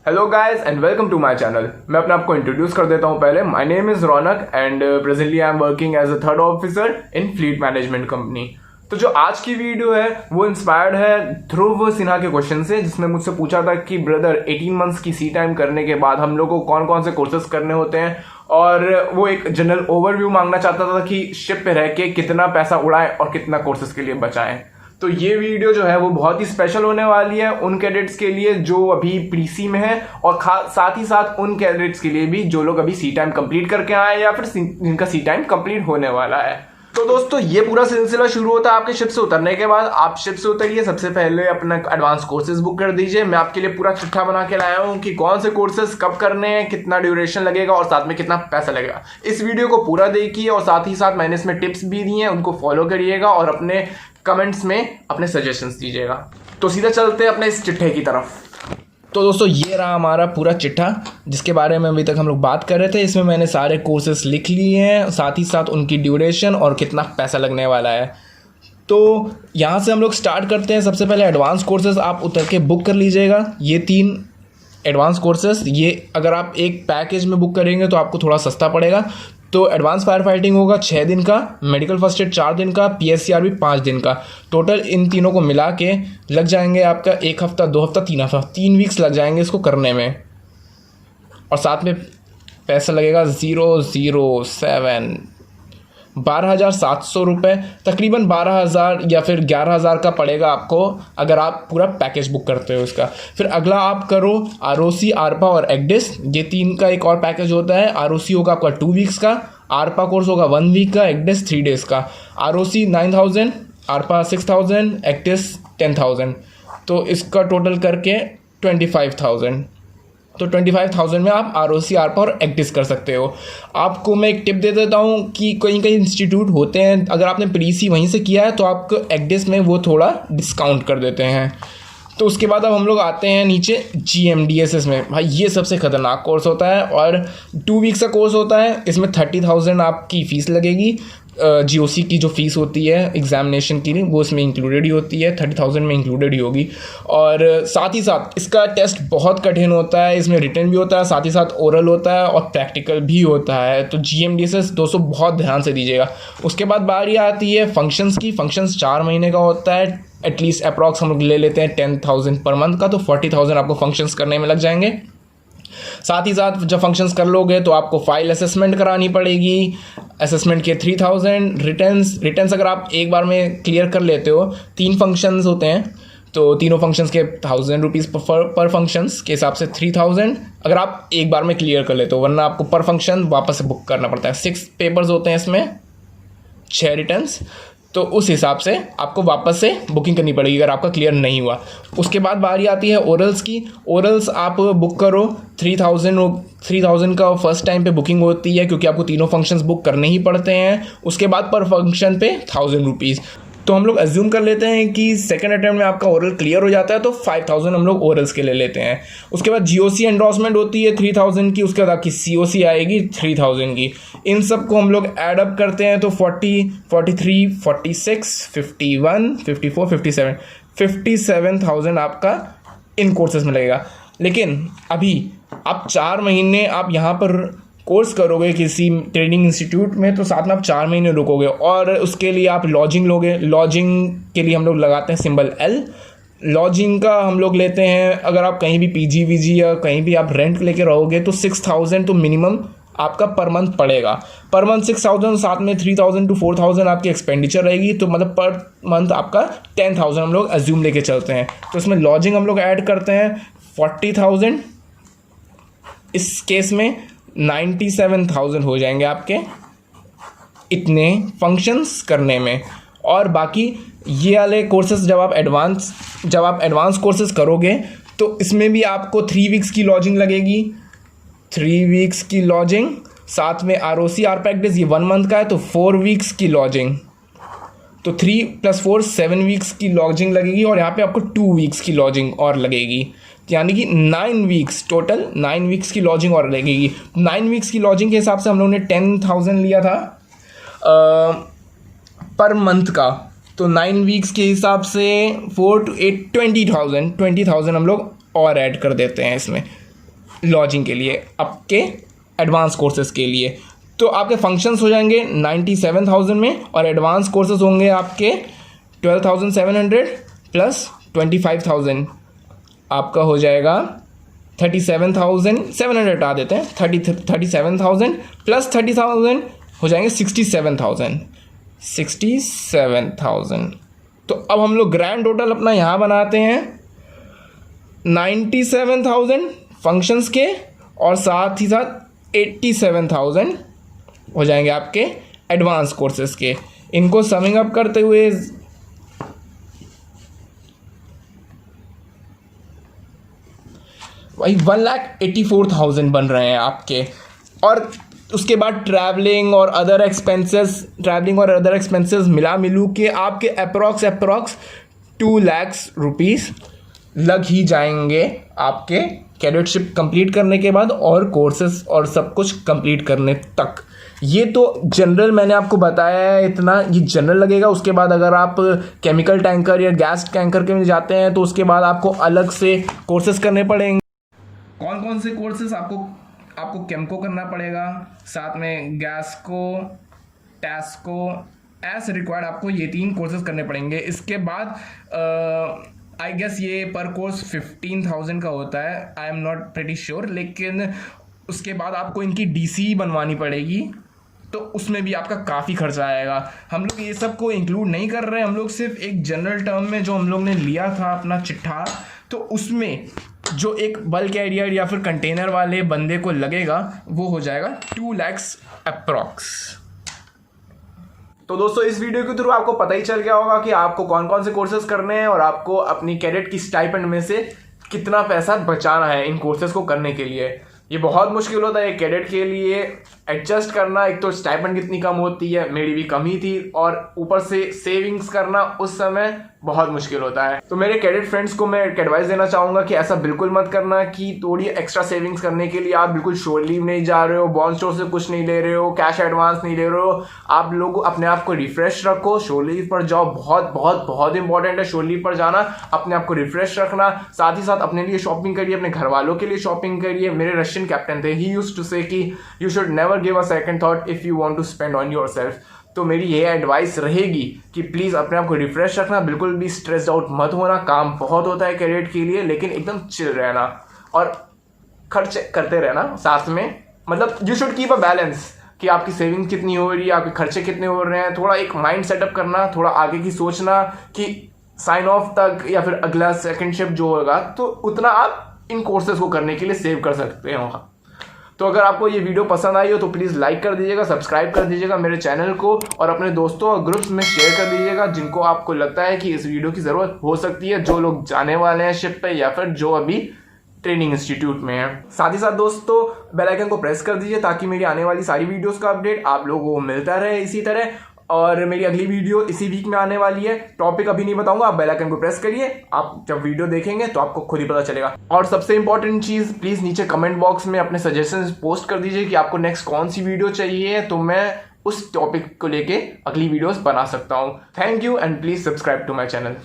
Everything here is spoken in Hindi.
Hello guys and welcome to my channel. मैं अपने आप को इंट्रोड्यूस कर देता हूं। पहले my name is Raunak and presently I am working as a third officer in fleet management company. तो जो आज की वीडियो है वो इंस्पायर्ड है ध्रुव सिन्हा के क्वेश्चन से, जिसने मुझसे पूछा था कि ब्रदर 18 मंथ्स की सी टाइम करने के बाद हम लोग को कौन कौन से कोर्सेज करने होते हैं, और वो एक जनरल ओवरव्यू मांगना चाहता था कि शिप पे रह के कितना पैसा उड़ाएं और कितना कोर्सेज के लिए बचाएं। तो ये वीडियो जो है वो बहुत ही स्पेशल होने वाली है उन कैडेट्स के लिए जो अभी प्रीसी में है, और साथ ही साथ उन कैडेट्स के लिए भी जो लोग अभी सी टाइम कंप्लीट करके आए या फिर जिनका सी टाइम कंप्लीट होने वाला है। तो दोस्तों ये पूरा सिलसिला शुरू होता है आपके शिप से उतरने के बाद। आप शिप से उतरिए, सबसे पहले अपना एडवांस कोर्सेज बुक कर दीजिए। मैं आपके लिए पूरा चिट्ठा बना के लाया हूँ कि कौन से कोर्सेज कब करने हैं, कितना ड्यूरेशन लगेगा और साथ में कितना पैसा लगेगा। इस वीडियो को पूरा देखिए और साथ ही साथ मैंने इसमें टिप्स भी दी हैं, उनको फॉलो करिएगा और अपने कमेंट्स में अपने सजेशंस दीजिएगा। तो सीधा चलते हैं अपने इस चिट्ठे की तरफ। तो दोस्तों ये रहा हमारा पूरा चिट्ठा जिसके बारे में अभी तक हम लोग बात कर रहे थे। इसमें मैंने सारे कोर्सेज लिख लिए हैं, साथ ही साथ उनकी ड्यूरेशन और कितना पैसा लगने वाला है। तो यहाँ से हम लोग स्टार्ट करते हैं। सबसे पहले एडवांस कोर्सेज आप उतर के बुक कर लीजिएगा। ये 3 एडवांस कोर्सेज, ये अगर आप एक पैकेज में बुक करेंगे तो आपको थोड़ा सस्ता पड़ेगा। तो एडवांस फायर फाइटिंग होगा 6 दिन का, मेडिकल फर्स्ट एड 4 दिन का, PSCRB 5 दिन का। टोटल इन तीनों को मिला के लग जाएंगे आपका 1 हफ्ता, 2 हफ्ता, 3 हफ्ता, 3 वीक्स लग जाएंगे इसको करने में। और साथ में पैसा लगेगा 007 12,700 रुपये, तकरीबन 12,000 या फिर 11,000 का पड़ेगा आपको अगर आप पूरा पैकेज बुक करते हो इसका। फिर अगला आप करो ROC, ARPA और ECDIS। ये 3 का एक और पैकेज होता है। ROC होगा आपका 2 वीक्स का, ARPA कोर्स होगा 1 वीक का, ECDIS 3 डेज़ का। ROC 9,000, ARPA 6,000, ECDIS 10,000। तो इसका टोटल करके 25,000। तो 25,000 में आप ROC, ARPA और ECDIS कर सकते हो। आपको मैं एक टिप दे देता हूँ कि कई इंस्टीट्यूट होते हैं, अगर आपने प्रीसी वहीं से किया है तो आपको ECDIS में वो थोड़ा डिस्काउंट कर देते हैं। तो उसके बाद अब हम लोग आते हैं नीचे GMDSS में। भाई ये सबसे ख़तरनाक कोर्स होता है और 2 वीक्स का कोर्स होता है। इसमें 30,000 आपकी फ़ीस लगेगी। GOC की जो फ़ीस होती है एग्जामिनेशन की वो इसमें इंक्लूडेड ही होती है, 30,000 में इंक्लूडेड ही होगी। और साथ ही साथ इसका टेस्ट बहुत कठिन होता है। इसमें रिटन भी होता है, साथ ही साथ ओरल होता है और प्रैक्टिकल भी होता है। तो GMDSS दोस्तों बहुत ध्यान से दीजिएगा। उसके बाद बारी आती है फंक्शंस की। फंक्शंस 4 महीने का होता है। एटलीस्ट अप्रॉक्स हम लोग ले लेते हैं 10,000 पर मंथ का, तो 40,000 आपको फंक्शंस करने में लग जाएंगे। साथ ही साथ जब फंक्शंस कर लोगे तो आपको फाइल असेसमेंट करानी पड़ेगी। असेसमेंट के 3,000। रिटर्न्स अगर आप एक बार में क्लियर कर लेते हो, 3 फंक्शंस होते हैं तो तीनों फंक्शंस के 1,000 रुपीज़ पर फंक्शंस के हिसाब से 3,000 अगर आप एक बार में क्लियर कर लेते हो, वरना आपको पर फंक्शन वापस से बुक करना पड़ता है। 6 पेपर्स होते हैं इसमें, 6 रिटर्न्स, तो उस हिसाब से आपको वापस से बुकिंग करनी पड़ेगी अगर आपका क्लियर नहीं हुआ। उसके बाद बारी आती है ओरल्स की। ओरल्स आप बुक करो 3,000 का फर्स्ट टाइम पे बुकिंग होती है, क्योंकि आपको तीनों फंक्शंस बुक करने ही पड़ते हैं। उसके बाद पर फंक्शन पे 1,000 रुपीज़। तो हम लोग एज्यूम कर लेते हैं कि सेकंड अटेम्प्ट में आपका ओरल क्लियर हो जाता है, तो 5,000 हम लोग ओरल्स के ले लेते हैं। उसके बाद GOC एंडोर्समेंट होती है 3,000 की। उसके बाद आपकी COC आएगी 3,000 की। इन सब को हम लोग ऐड अप करते हैं तो 40, 43, 46, 51, 54, 57,000 आपका इन कोर्सेज में लगेगा। लेकिन अभी आप 4 महीने आप यहाँ पर कोर्स करोगे किसी ट्रेनिंग इंस्टीट्यूट में, तो साथ में आप 4 महीने रुकोगे और उसके लिए आप लॉजिंग लोगे। लॉजिंग के लिए हम लोग लगाते हैं सिंबल L। लॉजिंग का हम लोग लेते हैं, अगर आप कहीं भी PG VG या कहीं भी आप रेंट लेके रहोगे तो 6,000 तो मिनिमम आपका पर मंथ पड़ेगा। पर मंथ 6,000, साथ में 3,000 to 4,000 आपकी एक्सपेंडिचर रहेगी। तो मतलब पर मंथ आपका 10,000 हम लोग एज्यूम लेके चलते हैं। तो इसमें लॉजिंग हम लोग ऐड करते हैं 40,000। इस केस में 97,000 हो जाएंगे आपके इतने फंक्शंस करने में। और बाकी ये वाले कोर्सेज जब आप एडवांस कोर्सेज करोगे तो इसमें भी आपको 3 वीक्स की लॉजिंग लगेगी। 3 वीक्स की लॉजिंग, साथ में ROC, ARPA, ECDIS ये 1 मंथ का है तो 4 वीक्स की लॉजिंग। तो 3 + 4 7 वीक्स की लॉजिंग लगेगी और यहाँ पे आपको 2 वीक्स की लॉजिंग और लगेगी, यानी कि 9 वीक्स टोटल। 9 वीक्स की लॉजिंग और लगेगी। 9 वीक्स की लॉजिंग के हिसाब से हम लोगों ने 10,000 लिया था पर मंथ का। तो 9 वीक्स के हिसाब से 4 to 8 20,000 हम लोग और ऐड कर देते हैं इसमें। लॉजिंग के लिए, आपके एडवांस कोर्सेज़ के लिए। तो आपके फंक्शंस हो जाएंगे 97,000 में और एडवांस कोर्सेज होंगे आपके 12,700 प्लस 25,000, आपका हो जाएगा 37,700 हटा देते हैं, 37,000 प्लस 30,000 हो जाएंगे 67,000। तो अब हम लोग ग्रैंड टोटल अपना यहाँ बनाते हैं 97,000 फंक्शंस के और साथ ही साथ 87,000 हो जाएंगे आपके एडवांस कोर्सेज के। इनको समिंग अप करते हुए वही 1,84,000 बन रहे हैं आपके। और उसके बाद ट्रैवलिंग और अदर एक्सपेंसेस मिला मिलू के आपके अप्रॉक्स 2 लाख रुपीज़ लग ही जाएंगे आपके कैडेटशिप कंप्लीट करने के बाद और कोर्सेज और सब कुछ कंप्लीट करने तक। ये तो जनरल मैंने आपको बताया है, इतना ये जनरल लगेगा। उसके बाद अगर आप केमिकल टैंकर या गैस टैंकर के में जाते हैं तो उसके बाद आपको अलग से कोर्सेज करने पड़ेंगे। कौन कौन से कोर्सेज आपको केमको करना पड़ेगा, साथ में गैसको, टैस्को, एज रिक्वायर्ड आपको ये 3 कोर्सेज करने पड़ेंगे। इसके बाद आई गेस ये पर कोर्स 15,000 का होता है, I am not pretty sure. लेकिन उसके बाद आपको इनकी डीसी बनवानी पड़ेगी, तो उसमें भी आपका काफ़ी खर्चा आएगा। हम लोग ये सब को इंक्लूड नहीं कर रहे हैं, हम लोग सिर्फ एक जनरल टर्म में जो हम लोग ने लिया था अपना चिट्ठा, तो उसमें जो एक बल्क कैरियर या फिर कंटेनर वाले बंदे को लगेगा वो हो जाएगा 2 लाख अप्रॉक्स। तो दोस्तों इस वीडियो के थ्रू आपको पता ही चल गया होगा कि आपको कौन कौन से कोर्सेज करने हैं और आपको अपनी कैडेट की स्टाइपेंड में से कितना पैसा बचाना है इन कोर्सेज को करने के लिए। ये बहुत मुश्किल होता है कैडेट के लिए एडजस्ट करना। एक तो स्टाइपेंड कितनी कम होती है, मेरी भी कम ही थी, और ऊपर से सेविंग्स करना उस समय बहुत मुश्किल होता है। तो मेरे कैडेट फ्रेंड्स को मैं एडवाइस देना चाहूँगा कि ऐसा बिल्कुल मत करना कि थोड़ी एक्स्ट्रा सेविंग्स करने के लिए आप बिल्कुल शोर लीव नहीं जा रहे हो, बॉन्ड स्टोर से कुछ नहीं ले रहे हो, कैश एडवांस नहीं ले रहे हो। आप लोग अपने आप को रिफ्रेश रखो, शोर लीव पर जाओ, बहुत बहुत बहुत इंपॉर्टेंट है शोर लीव पर जाना, अपने आप को रिफ्रेश रखना। साथ ही साथ अपने लिए शॉपिंग करिए, अपने घर वालों के लिए शॉपिंग करिए। मेरे रशियन कैप्टन थे, ही यूज्ड टू से कि you should never give a second thought if you want to spend on yourself. तो मेरी ये एडवाइस रहेगी कि प्लीज़ अपने आप को रिफ्रेश रखना, बिल्कुल भी स्ट्रेस्ड आउट मत होना। काम बहुत होता है कैडेट के लिए, लेकिन एकदम चिल रहना और खर्च करते रहना साथ में। मतलब you should keep a balance कि आपकी सेविंग कितनी हो रही है, आपके खर्चे कितने हो रहे हैं। थोड़ा एक माइंड सेटअप करना, थोड़ा आगे की सोचना कि साइन ऑफ तक या फिर अगला सेकंड शिफ्ट जो होगा तो उतना आप इन कोर्सेज को करने के लिए सेव कर सकते हो। तो अगर आपको ये वीडियो पसंद आई हो तो प्लीज़ लाइक कर दीजिएगा, सब्सक्राइब कर दीजिएगा मेरे चैनल को, और अपने दोस्तों और ग्रुप्स में शेयर कर दीजिएगा जिनको आपको लगता है कि इस वीडियो की ज़रूरत हो सकती है, जो लोग जाने वाले हैं शिप पे या फिर जो अभी ट्रेनिंग इंस्टीट्यूट में है। साथ ही साथ दोस्तों बेल आइकन को प्रेस कर दीजिए ताकि मेरी आने वाली सारी वीडियोज़ का अपडेट आप लोगों को मिलता रहे इसी तरह। और मेरी अगली वीडियो इसी वीक में आने वाली है, टॉपिक अभी नहीं बताऊंगा, आप बेल आइकन को प्रेस करिए, आप जब वीडियो देखेंगे तो आपको खुद ही पता चलेगा। और सबसे इंपॉर्टेंट चीज़, प्लीज़ नीचे कमेंट बॉक्स में अपने सजेशंस पोस्ट कर दीजिए कि आपको नेक्स्ट कौन सी वीडियो चाहिए, तो मैं उस टॉपिक को लेके अगली वीडियोस बना सकता हूँ। Thank you and please subscribe to my channel.